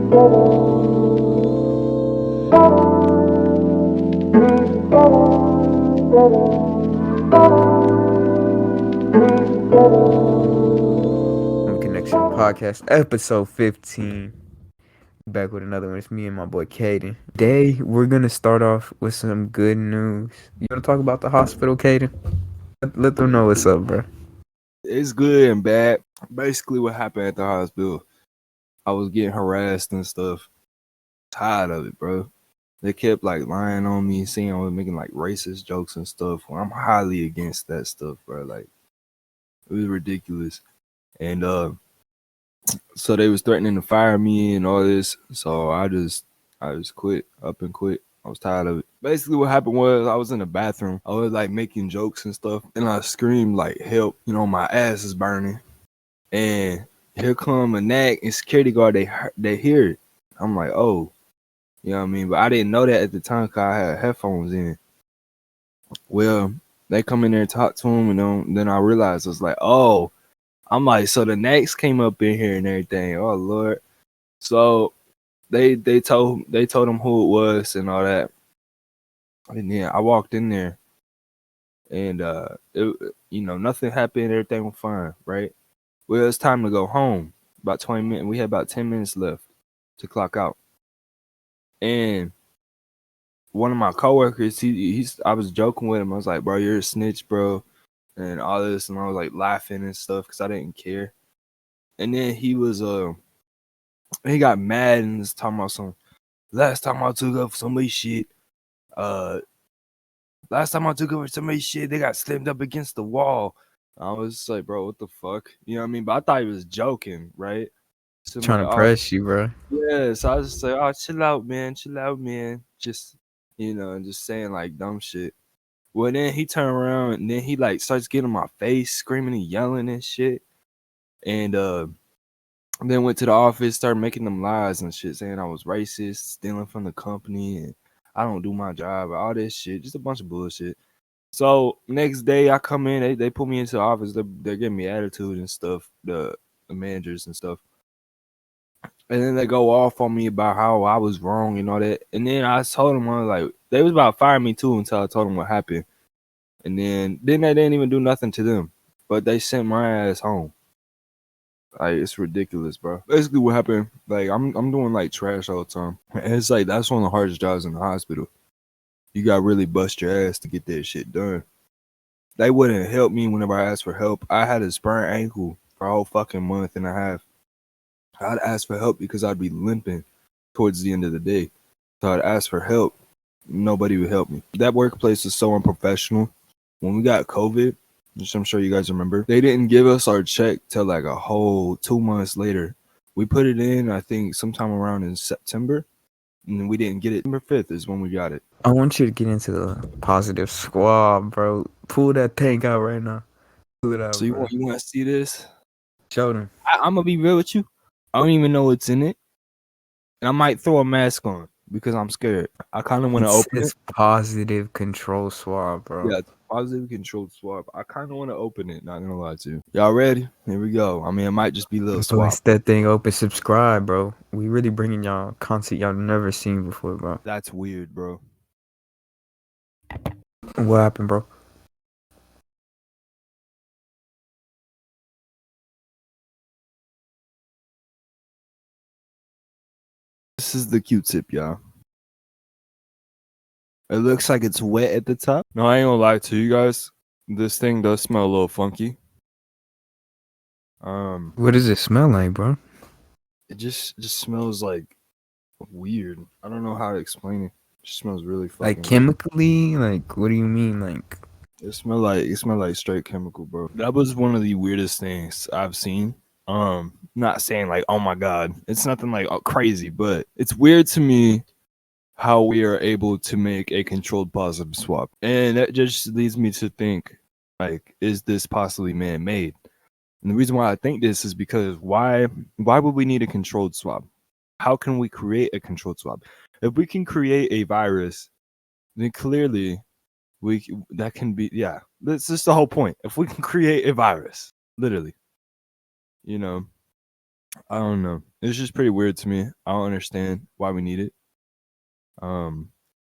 Connection Podcast, episode 15. Back with another one. It's me and my boy Caden. Today, we're going to start off with some good news. You want to talk about the hospital, Caden? Let them know what's up, bro. It's good and bad. Basically, what happened at the hospital, I was getting harassed and stuff. Tired of it, bro. They kept like lying on me, saying I was making like racist jokes and stuff. Well, I'm highly against that stuff, bro. Like, it was ridiculous. And so they was threatening to fire me and all this. So I just quit, up and quit. I was tired of it. Basically, what happened was I was in the bathroom. I was like making jokes and stuff, and I screamed like, "Help!" You know, my ass is burning. And here come a nag and security guard. They hear it. I'm like, oh, you know what I mean? But I didn't know that at the time because I had headphones in. Well, they come in there and talk to him, and then I realized I was like, oh, I'm like, so the nags came up in here and everything. Oh Lord. So they told them who it was and all that. And then I walked in there, and nothing happened. Everything was fine, right? Well, it's time to go home. About 20 minutes. We had about 10 minutes left to clock out. And one of my coworkers, I was joking with him. I was like, bro, you're a snitch, bro. And all this. And I was like laughing and stuff because I didn't care. And then he got mad and was talking about last time I took up somebody's shit, they got slammed up against the wall. I was just like, bro, what the fuck? You know what I mean? But I thought he was joking, right? So Trying to press you, bro. Yeah, so I was just like, oh, chill out, man. Just, just saying like dumb shit. Well, then he turned around and then he like starts getting in my face, screaming and yelling and shit. And then went to the office, started making them lies and shit, saying I was racist, stealing from the company, and I don't do my job, all this shit, just a bunch of bullshit. So next day I come in, they put me into the office, they're giving me attitude and stuff, the managers and stuff. And then they go off on me about how I was wrong and all that. And then I told them, I was like, they was about to fire me too until I told them what happened. And then they didn't even do nothing to them. But they sent my ass home. Like, it's ridiculous, bro. Basically what happened, like, I'm doing like trash all the time. And it's like, that's one of the hardest jobs in the hospital. You gotta really bust your ass to get that shit done. They wouldn't help me whenever I asked for help. I had a sprained ankle for a whole fucking month and a half. I'd ask for help because I'd be limping towards the end of the day. So I'd ask for help. Nobody would help me. That workplace is so unprofessional. When we got COVID, which I'm sure you guys remember, they didn't give us our check till like a whole 2 months later. We put it in, I think, sometime around in September, and we didn't get it. September 5th is when we got it. I want you to get into the positive Swab, bro. Pull that thing out right now. Pull it out, So you bro. want to see this? Show them. I'm going to be real with you. I don't even know what's in it. And I might throw a mask on because I'm scared. I kind of want to open it. It's positive control swab, bro. Yeah, it's positive controlled swab. I kind of want to open it, not gonna lie to you. Y'all ready? Here we go. I mean, it might just be a little swab. Bust that thing open. Subscribe, bro. We really bringing y'all content y'all never seen before, bro. That's weird, bro. What happened, bro? This is the Q-tip, y'all. It looks like it's wet at the top. No, I ain't gonna lie to you guys. This thing does smell a little funky. What does it smell like, bro? It just smells like weird. I don't know how to explain it. It just smells really fucking Like chemically? Like, what do you mean? Like, it smell like straight chemical, bro. That was one of the weirdest things I've seen. Not saying like, oh my god, it's nothing like crazy, but it's weird to me how we are able to make a controlled positive swap. And that just leads me to think, like, is this possibly man-made? And the reason why I think this is because why would we need a controlled swab? How can we create a controlled swab? If we can create a virus, then clearly that can be, yeah, that's just the whole point. If we can create a virus, literally, I don't know. It's just pretty weird to me. I don't understand why we need it. Um,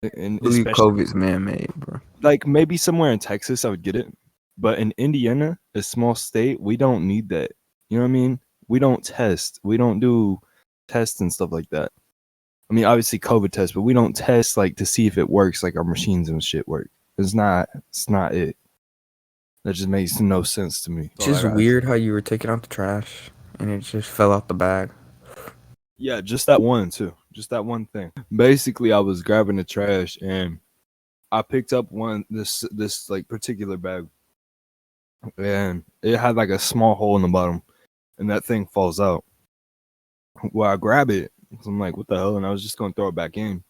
and I believe especially COVID's man-made, bro. like maybe somewhere in Texas, I would get it, but in Indiana, a small state, we don't need that. You know what I mean? We don't test. We don't do tests and stuff like that. I mean, obviously COVID tests, but we don't test like to see if it works like our machines and shit work. It's not it. That just makes no sense to me. It's That's all I just gotta say. weird how you were taking out the trash and it just fell out the bag. Yeah, just that one too. Just that one thing. Basically, I was grabbing the trash and I picked up this like particular bag and it had like a small hole in the bottom and that thing falls out. Well, I grab it. So I'm like, what the hell? And I was just gonna throw it back in.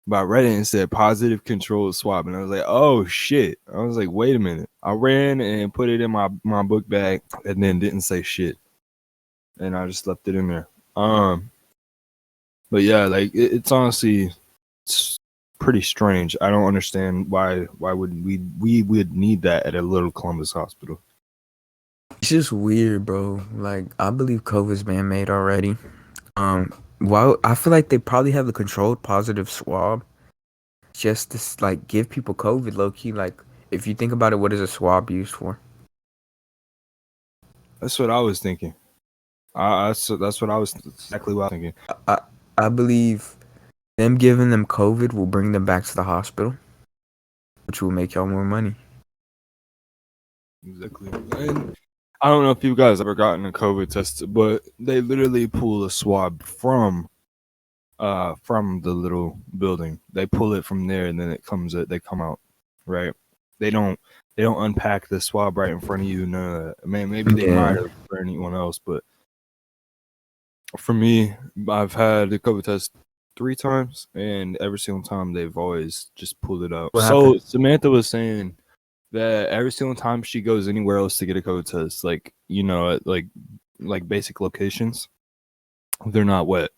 But I read it and it said positive controlled swab. And I was like, oh shit. I was like, wait a minute. I ran and put it in my book bag and then didn't say shit. And I just left it in there. But yeah, like it's honestly it's pretty strange. I don't understand why would we would need that at a little Columbus hospital. It's just weird, bro. Like, I believe COVID's man-made already. Well, I feel like they probably have the controlled positive swab just to like give people COVID low key. Like, if you think about it, what is a swab used for? That's what I was thinking. That's what I was exactly what I was thinking. I believe them giving them COVID will bring them back to the hospital, which will make y'all more money. Exactly. And I don't know if you guys ever gotten a COVID test, but they literally pull a swab from the little building. They pull it from there and then they come out, right? They don't unpack the swab right in front of you. No, man, maybe they might have for anyone else, but for me, I've had the COVID test 3 times, and every single time they've always just pulled it out. What So happened? Samantha was saying that every single time she goes anywhere else to get a COVID test, like at like basic locations, they're not wet.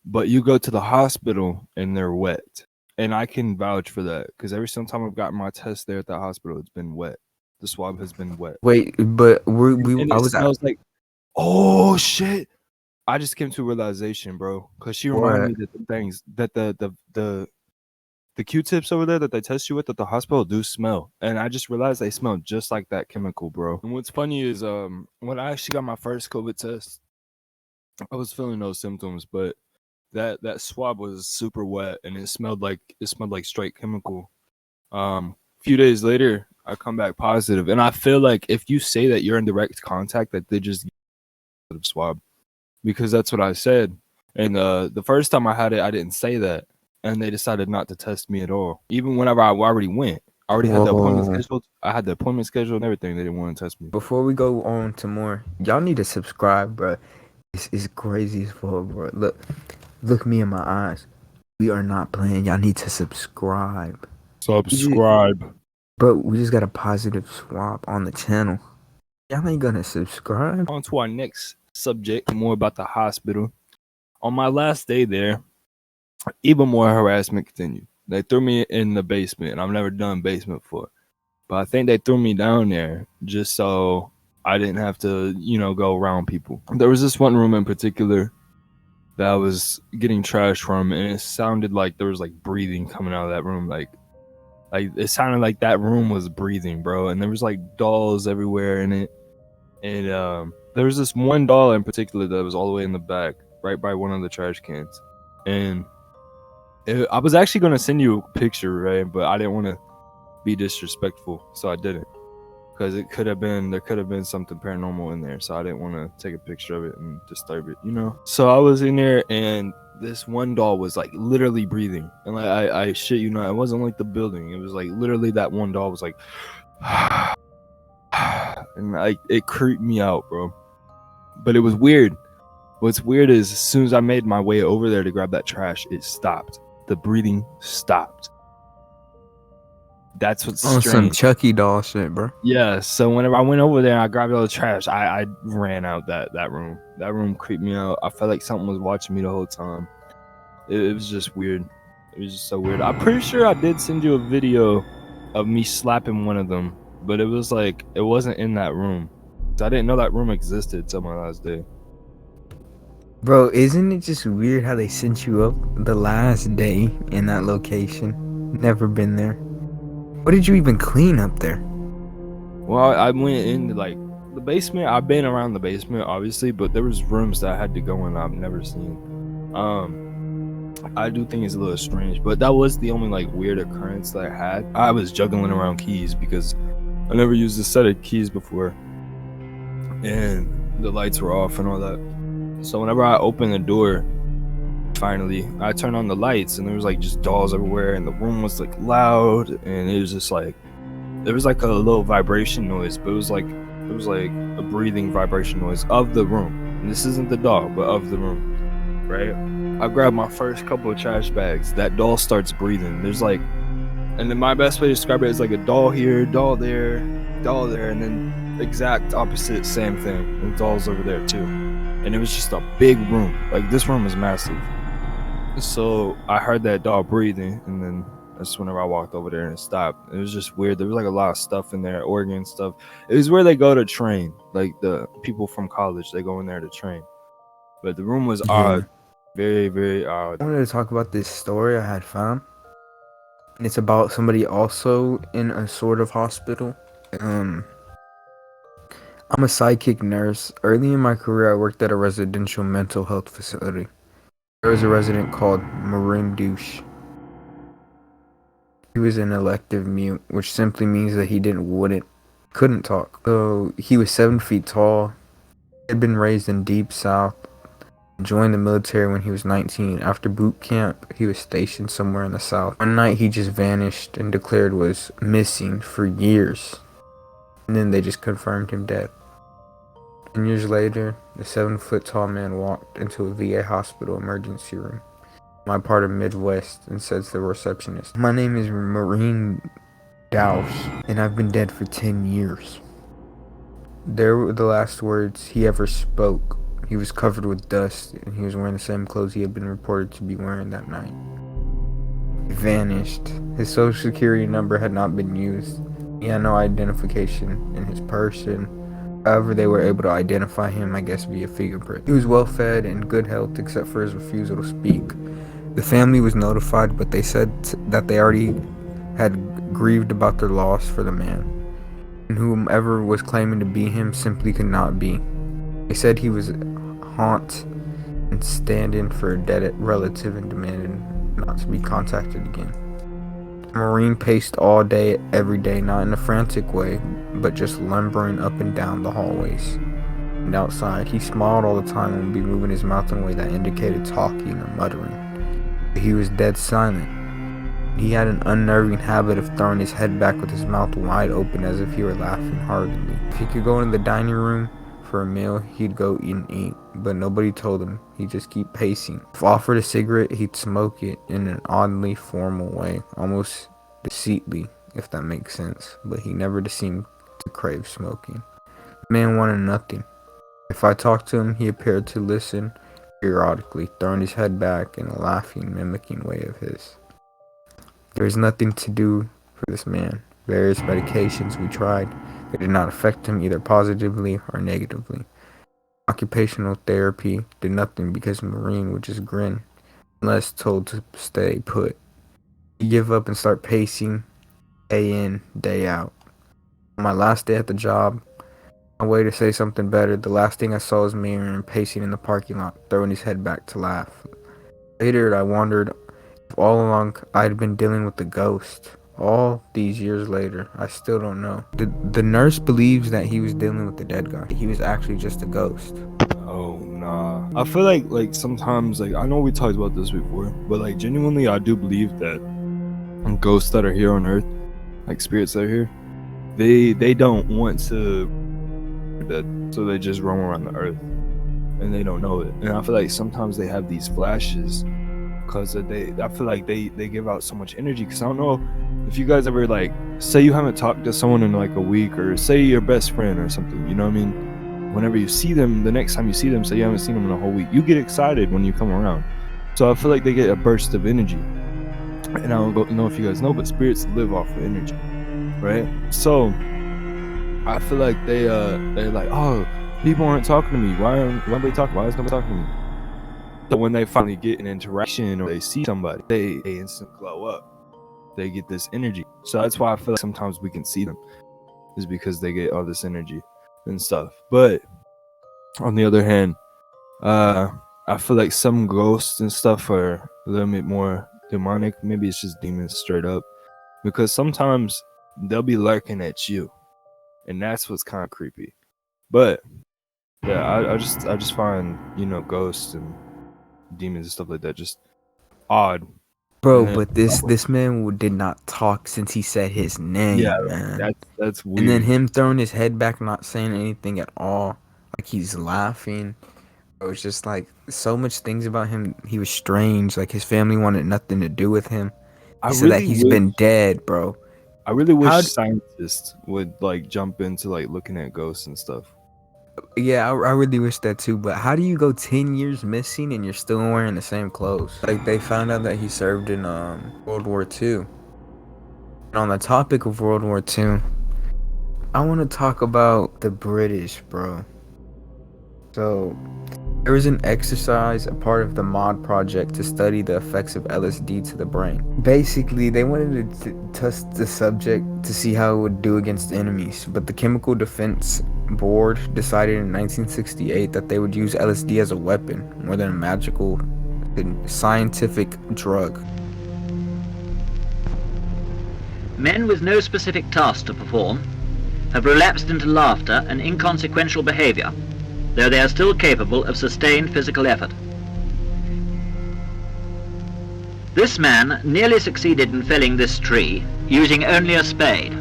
But you go to the hospital and they're wet. And I can vouch for that because every single time I've gotten my test there at the hospital, it's been wet. The swab has been wet. Wait, but And I it was at smells like, oh shit. I just came to a realization, bro. Because she reminded me that the things that the Q-tips over there that they test you with at the hospital do smell. And I just realized they smell just like that chemical, bro. And what's funny is when I actually got my first COVID test, I was feeling no symptoms, but that swab was super wet and it smelled like straight chemical. Few days later I come back positive, and I feel like if you say that you're in direct contact, that they just swab, because that's what I said. And the first time I had it, I didn't say that, and they decided not to test me at all. Even whenever I already went, I already had the appointment Whoa. scheduled. I had the appointment scheduled and everything. They didn't want to test me. Before we go on to more, y'all need to subscribe, bro. It's crazy as fuck, bro. Look me in my eyes. We are not playing. Y'all need to subscribe. Subscribe. Bro, we just got a positive swap on the channel. Y'all ain't gonna subscribe? On to our next subject, more about the hospital. On my last day there, even more harassment continued. They threw me in the basement, and I've never done basement before. But I think they threw me down there just so I didn't have to, go around people. There was this one room in particular that I was getting trash from, and it sounded like there was like breathing coming out of that room. Like it sounded like that room was breathing, bro. And there was like dolls everywhere in it. And there was this one doll in particular that was all the way in the back, right by one of the trash cans. And I was actually going to send you a picture, right? But I didn't want to be disrespectful, so I didn't. Because there could have been something paranormal in there, so I didn't want to take a picture of it and disturb it, So I was in there, and this one doll was like literally breathing, and like I shit you not, it wasn't like the building. It was like literally that one doll was like, and like it creeped me out, bro. But it was weird. What's weird is as soon as I made my way over there to grab that trash, it stopped. The breathing stopped. That's what's On some strange. Chucky doll shit, bro. Yeah, so whenever I went over there and I grabbed all the trash, I ran out that room. That room creeped me out. I felt like something was watching me the whole time. It was just weird. It was just so weird. I'm pretty sure I did send you a video of me slapping one of them, but it wasn't in that room. I didn't know that room existed till my last day. Bro, isn't it just weird how they sent you up the last day in that location? Never been there. What did you even clean up there? Well, I went into like the basement. I've been around the basement, obviously, but there was rooms that I had to go in I've never seen. I do think it's a little strange, but that was the only like weird occurrence that I had. I was juggling around keys because I never used a set of keys before, and the lights were off and all that. So whenever I opened the door, finally, I turned on the lights, and there was like just dolls everywhere, and the room was like loud, and it was just like there was like a little vibration noise, but it was like a breathing vibration noise of the room. And this isn't the doll, but of the room, right? I grabbed my first couple of trash bags. That doll starts breathing. There's like, and then my best way to describe it is like a doll here, doll there, and then exact opposite, same thing. And dolls over there too. And it was just a big room. Like this room is massive. So I heard that doll breathing, and then that's whenever I walked over there and it stopped. It was just weird. There was like a lot of stuff in there, organ stuff. It was where they go to train. Like the people from college, they go in there to train. But the room was odd. Very, very odd. I wanted to talk about this story I had found. And it's about somebody also in a sort of hospital. I'm a psychic nurse. Early in my career, I worked at a residential mental health facility. There was a resident called Marin Douche. He was an elective mute, which simply means that he couldn't talk. So he was 7 feet tall. He had been raised in Deep South. Joined the military when he was 19. After boot camp, he was stationed somewhere in the South. One night, he just vanished and declared was missing for years. And then they just confirmed him dead. 10 years later, the 7-foot-tall man walked into a VA hospital emergency room, my part of Midwest, and said to the receptionist, "My name is Marine Douse, and I've been dead for 10 years. There were the last words he ever spoke. He was covered with dust, and he was wearing the same clothes he had been reported to be wearing that night. He vanished. His social security number had not been used. He had no identification in his person. However, they were able to identify him, I guess, via fingerprint. He was well fed and good health except for his refusal to speak. The family was notified, but they said that they already had grieved about their loss for the man, and whomever was claiming to be him simply could not be. They said he was haunt and stand-in for a dead relative and demanded not to be contacted again. Marine paced all day, every day, not in a frantic way, but just lumbering up and down the hallways. And outside, he smiled all the time and would be moving his mouth in a way that indicated talking or muttering. But he was dead silent. He had an unnerving habit of throwing his head back with his mouth wide open as if he were laughing heartily. If he could go into the dining room for a meal, he'd go and eat, but nobody told him. He'd just keep pacing. If offered a cigarette, he'd smoke it in an oddly formal way, almost deceitfully, if that makes sense, but he never seemed to crave smoking. The man wanted nothing. If I talked to him, he appeared to listen periodically, throwing his head back in a laughing, mimicking way of his. There was nothing to do for this man. Various medications we tried, they did not affect him either positively or negatively. Occupational therapy did nothing because Marine would just grin unless told to stay put. He'd give up and start pacing day in, day out. On my last day at the job, my way to say something better, the last thing I saw was Marine pacing in the parking lot, throwing his head back to laugh. Later, I wondered if all along I had been dealing with the ghost. All these years later, I still don't know. The nurse believes that he was dealing with the dead guy. He was actually just a ghost. Oh nah. I feel like sometimes, like, I know we talked about this before, but like genuinely I do believe that ghosts that are here on Earth, like spirits that are here, they don't want to dead, so they just roam around the Earth and they don't know it. And I feel like sometimes they have these flashes because I feel like they give out so much energy. Because I don't know if you guys ever, like, say you haven't talked to someone in like a week, or say your best friend or something, you know what I mean? Whenever you see them, the next time you see them, say you haven't seen them in a whole week, you get excited when you come around. So I feel like they get a burst of energy. And I don't know if you guys know, but spirits live off of energy, right? So I feel like they're like, oh, people aren't talking to me. Why are they talking? Why is nobody talking to me? So when they finally get an interaction or they see somebody, they instantly glow up. They get this energy. So that's why I feel like sometimes we can see them, is because they get all this energy and stuff. But on the other hand, I feel like some ghosts and stuff are a little bit more demonic. Maybe it's just demons straight up, because sometimes they'll be lurking at you, and that's what's kind of creepy. But yeah, I just find, you know, ghosts and demons and stuff like that just odd. Bro, And then, but this man did not talk since he said his yeah, name, man. that's And then weird. him throwing his head back, not saying anything at all, like he's laughing. It was just like so much things about him. He was strange. Like his family wanted nothing to do with him. I He said that really he's wish been dead, bro. I really wish How? scientists would like jump into like looking at ghosts and stuff. Yeah, I really wish that too. But how do you go 10 years missing and you're still wearing the same clothes? Like they found out that he served in World War II. And on the topic of World War II, I want to talk about the British, bro. So there was an exercise, a part of the MOD project, to study the effects of LSD to the brain. Basically, they wanted to test the subject to see how it would do against enemies, but the Chemical Defense Board decided in 1968 that they would use LSD as a weapon more than a magical and scientific drug. Men with no specific task to perform have relapsed into laughter and inconsequential behavior, though they are still capable of sustained physical effort. This man nearly succeeded in felling this tree using only a spade.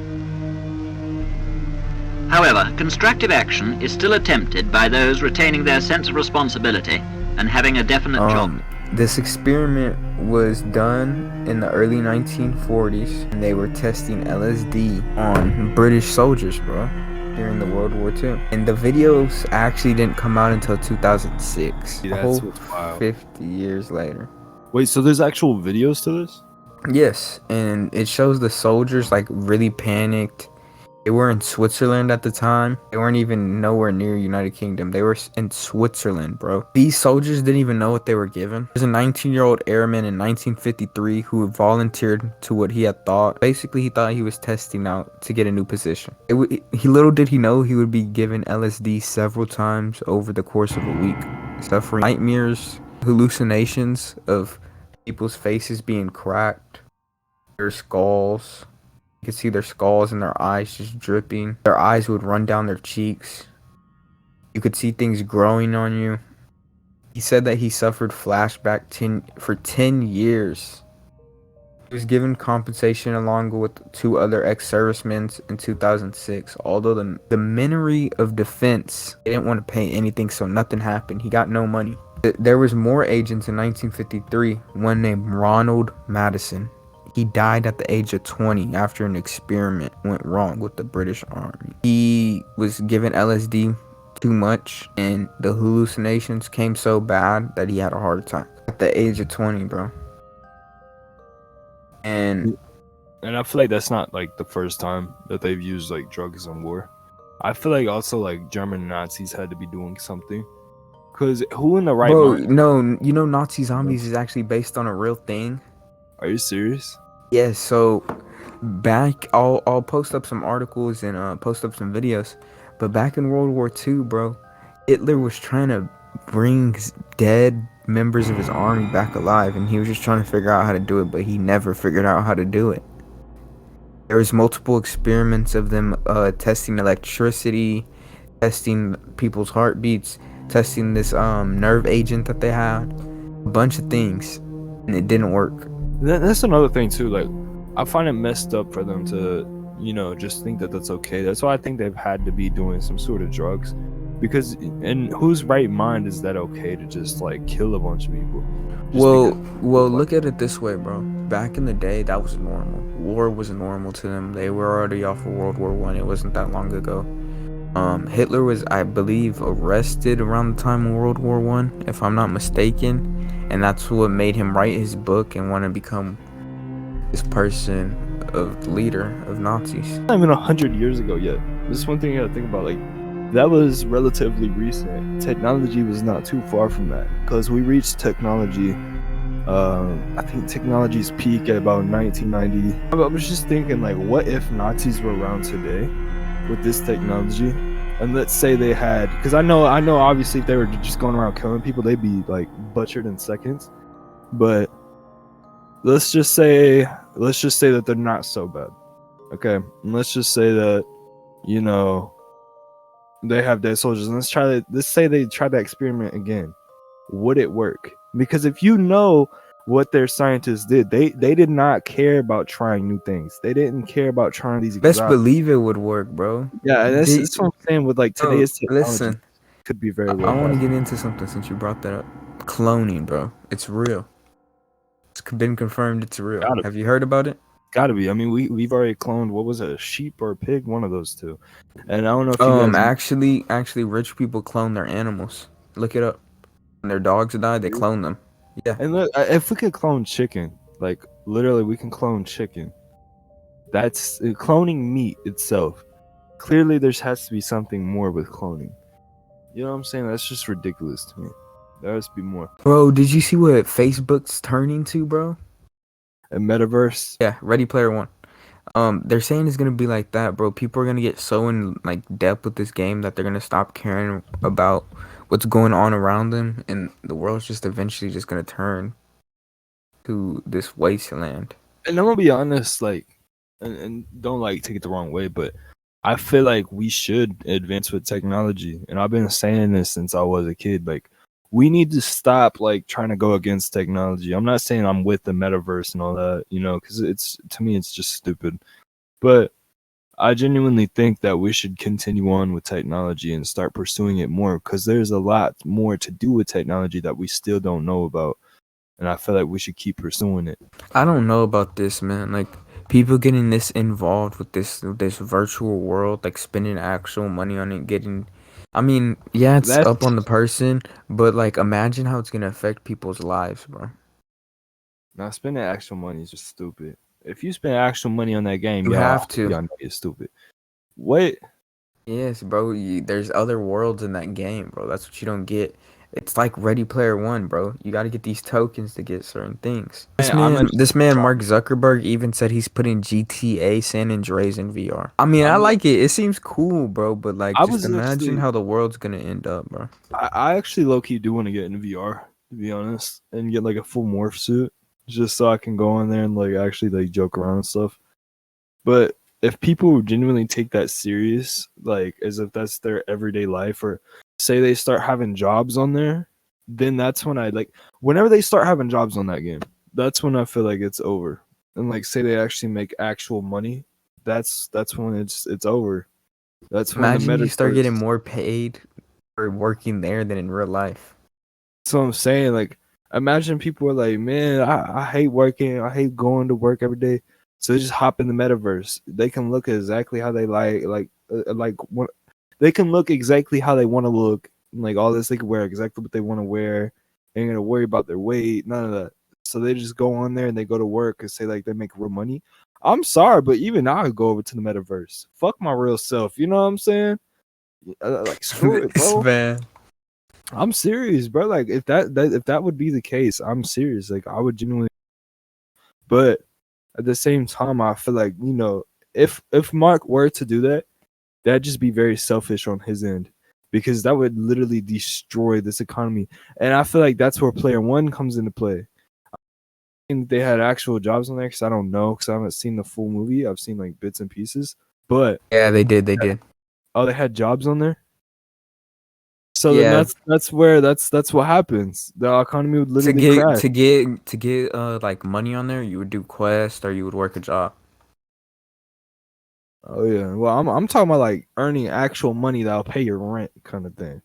However, constructive action is still attempted by those retaining their sense of responsibility and having a definite job. This experiment was done in the early 1940s, and they were testing LSD on British soldiers, bro, during the World War II. And the videos actually didn't come out until 2006, Yeah, a whole that's what's wild. 50 years later. Wait, so there's actual videos to this? Yes, and it shows the soldiers like really panicked. They were in Switzerland at the time. They weren't even nowhere near United Kingdom. They were in Switzerland, bro. These soldiers didn't even know what they were given. There's a 19-year-old airman in 1953 who volunteered to what he had thought. Basically, he thought he was testing out to get a new position. Little did he know he would be given LSD several times over the course of a week, suffering nightmares, hallucinations of people's faces being cracked, their skulls. You could see their skulls and their eyes just dripping. Their eyes would run down their cheeks. You could see things growing on you. He said that he suffered flashback for 10 years. He was given compensation along with 2 other ex-servicemen in 2006. Although the Ministry of Defense, they didn't want to pay anything, so nothing happened. He got no money. There was more agents in 1953. One named Ronald Madison. He died at the age of 20 after an experiment went wrong with the British Army. He was given LSD too much, and the hallucinations came so bad that he had a heart attack at the age of 20, bro. And I feel like that's not like the first time that they've used like drugs in war. I feel like also like German Nazis had to be doing something. Cause who in the right mind? No, you know Nazi Zombies is actually based on a real thing. Are you serious? Yeah, so I'll post up some articles and post up some videos. But back in World War II, bro, Hitler was trying to bring dead members of his army back alive, and he was just trying to figure out how to do it, but he never figured out how to do it. There was multiple experiments of them testing electricity, testing people's heartbeats, testing this nerve agent that they had, a bunch of things, and it didn't work. That's another thing too. Like, I find it messed up for them to, you know, just think that that's okay. That's why I think they've had to be doing some sort of drugs, because in whose right mind is that okay to just like kill a bunch of people? Well, look at it this way, bro. Back in the day, that was normal. War was normal to them. They were already off of World War I. It wasn't that long ago. Hitler was, I believe, arrested around the time of World War I, if I'm not mistaken, and that's what made him write his book and want to become this person of leader of Nazis. Not even 100 years ago yet. This is one thing you gotta think about. Like, that was relatively recent. Technology was not too far from that because we reached technology. I think technology's peak at about 1990. I was just thinking, like, what if Nazis were around today with this technology? And let's say they had, because I know, obviously, if they were just going around killing people, they'd be like butchered in seconds. But let's just say that they're not so bad. Okay, and let's just say that, you know, they have dead soldiers, and let's say they try that experiment again. Would it work? Because if you know what their scientists did, they did not care about trying new things. They didn't care about trying these Best exotic. believe it would work, bro. Yeah, that's what I'm saying with like Bro, today's technology. listen, Could be very I well. want to get into something since you brought that up. Cloning, bro. It's real. It's been confirmed it's real. Gotta Have you heard about it? Gotta be. I mean, we've already cloned, what was it, a sheep or a pig? One of those two. And I don't know if you guys. Actually, rich people clone their animals. Look it up. When their dogs die, they clone them. Yeah. And look, if we could clone chicken, like literally, we can clone chicken. That's cloning meat itself. Clearly, there has to be something more with cloning. You know what I'm saying? That's just ridiculous to me. There has to be more. Bro, did you see what Facebook's turning to, bro? A metaverse. Yeah, Ready Player One. They're saying it's gonna be like that, bro. People are gonna get so in like depth with this game that they're gonna stop caring about what's going on around them, and the world's just eventually just gonna turn to this wasteland. And I'm gonna be honest, like, and don't like take it the wrong way, but I feel like we should advance with technology. And I've been saying this since I was a kid. Like, we need to stop like trying to go against technology. I'm not saying I'm with the metaverse and all that, you know, because it's, to me, it's just stupid. But I genuinely think that we should continue on with technology and start pursuing it more, because there's a lot more to do with technology that we still don't know about. And I feel like we should keep pursuing it. I don't know about this, man. Like people getting this involved with this virtual world, like spending actual money on it, getting. I mean, yeah, it's That's up on the person, but like imagine how it's gonna affect people's lives, bro. Now, spending actual money is just stupid. If you spend actual money on that game, You have to. y'all know it's stupid. What? Yes, bro. There's other worlds in that game, bro. That's what you don't get. It's like Ready Player One, bro. You got to get these tokens to get certain things. This man, Mark Zuckerberg, even said he's putting GTA San Andreas in VR. I mean, I like it. It seems cool, bro. But like, just imagine how the world's gonna end up, bro. I actually low key do want to get into VR, to be honest, and get like a full morph suit, just so I can go in there and like actually like joke around and stuff. But if people genuinely take that serious, like as if that's their everyday life, or say they start having jobs on there, then that's when I like, whenever they start having jobs on that game, that's when I feel like it's over. And like say they actually make actual money, that's when it's over. That's when imagine you start getting more paid for working there than in real life. So I'm saying, like, imagine people are like, man, I hate working, I hate going to work every day. So they just hop in the metaverse. They can look exactly how they they can look exactly how they want to look. Like all this, they can wear exactly what they want to wear. They ain't gonna worry about their weight, none of that. So they just go on there and they go to work and say like they make real money. I'm sorry, but even I would go over to the metaverse. Fuck my real self. You know what I'm saying? Like screw it, bro. Man. I'm serious, bro. Like if that would be the case, I'm serious. Like I would genuinely. But at the same time, I feel like, you know, if Mark were to do that, that'd just be very selfish on his end, because that would literally destroy this economy. And I feel like that's where Player One comes into play. I think they had actual jobs on there, because I don't know, because I haven't seen the full movie. I've seen like bits and pieces. But yeah, they did. Oh, they had jobs on there. So yeah, then that's what happens. The economy would literally crash. To get like money on there, you would do quest or you would work a job. Oh yeah. Well, I'm talking about like earning actual money that'll pay your rent kind of thing.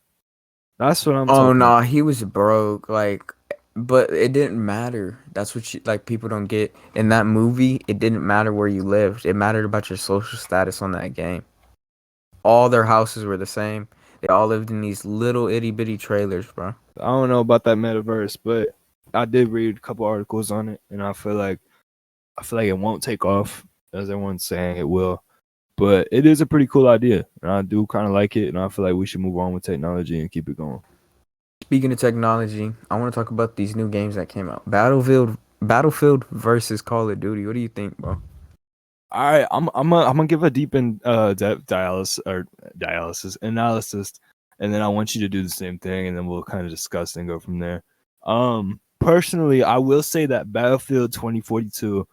That's what I'm talking about. Oh no, he was broke, like, but it didn't matter. That's what like people don't get. In that movie, it didn't matter where you lived. It mattered about your social status on that game. All their houses were the same. They all lived in these little itty bitty trailers, bro. I don't know about that metaverse, but I did read a couple articles on it, and I feel like it won't take off as everyone's saying it will. But it is a pretty cool idea, and I do kind of like it, and I feel like we should move on with technology and keep it going. Speaking of technology, I want to talk about these new games that came out. Battlefield versus Call of Duty. What do you think, bro? All right, I'm gonna give a deep in analysis, and then I want you to do the same thing, and then we'll kind of discuss and go from there. Personally, I will say that Battlefield 2042,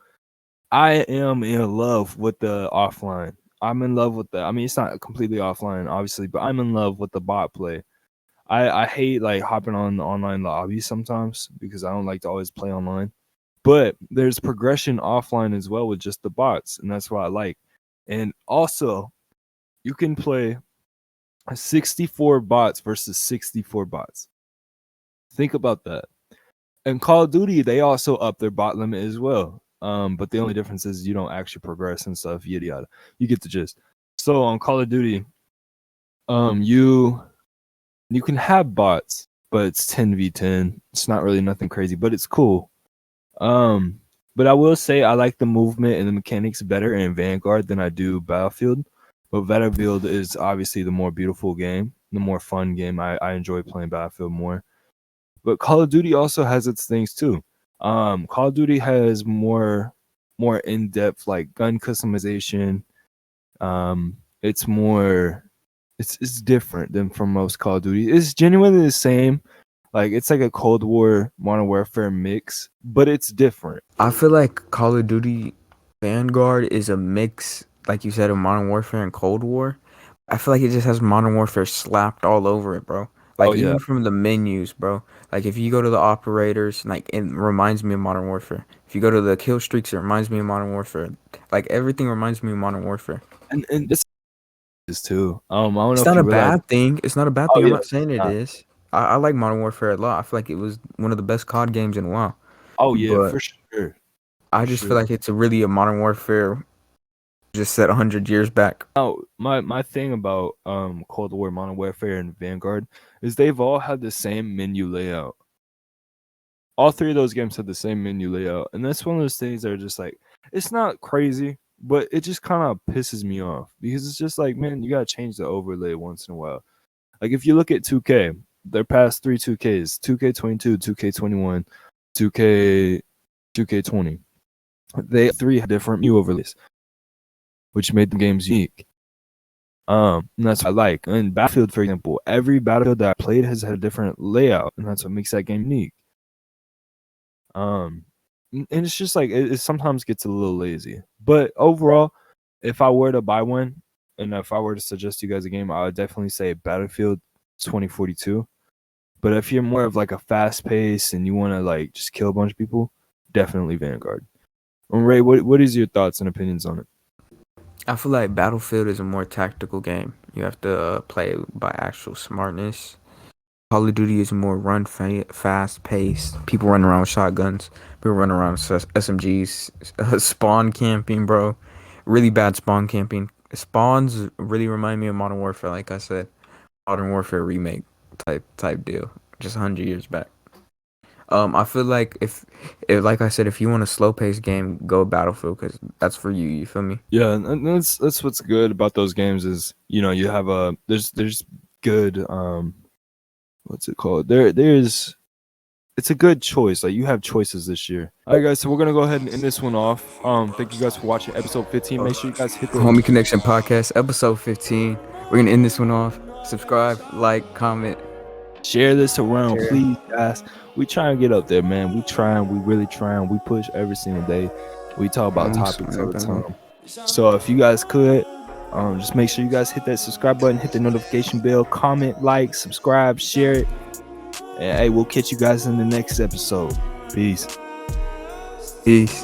I am in love with the offline. I'm in love with the. I mean, it's not completely offline, obviously, but I'm in love with the bot play. I hate like hopping on the online lobbies sometimes because I don't like to always play online. But there's progression offline as well with just the bots, and that's what I like. And also, you can play 64 bots versus 64 bots. Think about that. And Call of Duty, they also up their bot limit as well. But the only difference is you don't actually progress and stuff, yada yada. You get the gist. So on Call of Duty, you can have bots, but it's 10v10. It's not really nothing crazy, but it's cool. But I will say I like the movement and the mechanics better in Vanguard than I do Battlefield. But Battlefield is obviously the more beautiful game, the more fun game. I enjoy playing Battlefield more. But Call of Duty also has its things too. Call of Duty has more in-depth like gun customization. It's more it's different than from most Call of Duty. It's genuinely the same. Like it's like a Cold War Modern Warfare mix, but it's different. I feel like Call of Duty Vanguard is a mix, like you said, of Modern Warfare and Cold War. I feel like it just has Modern Warfare slapped all over it, bro. Like Oh, yeah. even from the menus, bro. Like if you go to the operators, like it reminds me of Modern Warfare. If you go to the kill streaks, it reminds me of Modern Warfare. Like everything reminds me of Modern Warfare. And this is too. I don't know It's if not you a realize. bad thing. It's not a bad Oh, thing. I'm yeah, not saying it not. is. I like Modern Warfare a lot. I feel like it was one of the best COD games in a while. Oh yeah, But for sure. I For just feel sure. like it's really a Modern Warfare just set 100 years back. Now, my thing about Cold War, Modern Warfare, and Vanguard is they've all had the same menu layout. All three of those games had the same menu layout, and that's one of those things that are just like it's not crazy, but it just kind of pisses me off because it's just like, man, you gotta change the overlay once in a while. Like if you look at 2K, their past three 2Ks, 2K22, 2K21, 2K, 2K20, they three had different menu overlays, which made the games unique. And that's what I like. And Battlefield, for example, every Battlefield that I played has had a different layout, and that's what makes that game unique. And it's just like it sometimes gets a little lazy. But overall, if I were to buy one, and if I were to suggest you guys a game, I would definitely say Battlefield 2042. But if you're more of like a fast pace and you want to like just kill a bunch of people, definitely Vanguard. And Ray, what is your thoughts and opinions on it? I feel like Battlefield is a more tactical game. You have to play by actual smartness. Call of Duty is more fast paced. People run around with shotguns. People run around with SMGs. Spawn camping, bro. Really bad spawn camping. Spawns really remind me of Modern Warfare, like I said. Modern Warfare remake type deal. Just 100 years back. I feel like if like I said, if you want a slow paced game, go Battlefield because that's for you. You feel me? Yeah, and that's what's good about those games is you have a there's good what's it called? There's it's a good choice. Like you have choices this year. All right, guys. So we're gonna go ahead and end this one off. Thank you guys for watching episode 15. Make sure you guys hit the Homie Connection Podcast, episode 15. We're gonna end this one off. Subscribe, like, comment. Share this around, please, guys. We try and get up there, man. We really trying. We push every single day. We talk about topics all the time. So if you guys could, just make sure you guys hit that subscribe button, hit the notification bell, comment, like, subscribe, share it. And hey, we'll catch you guys in the next episode. Peace. Peace.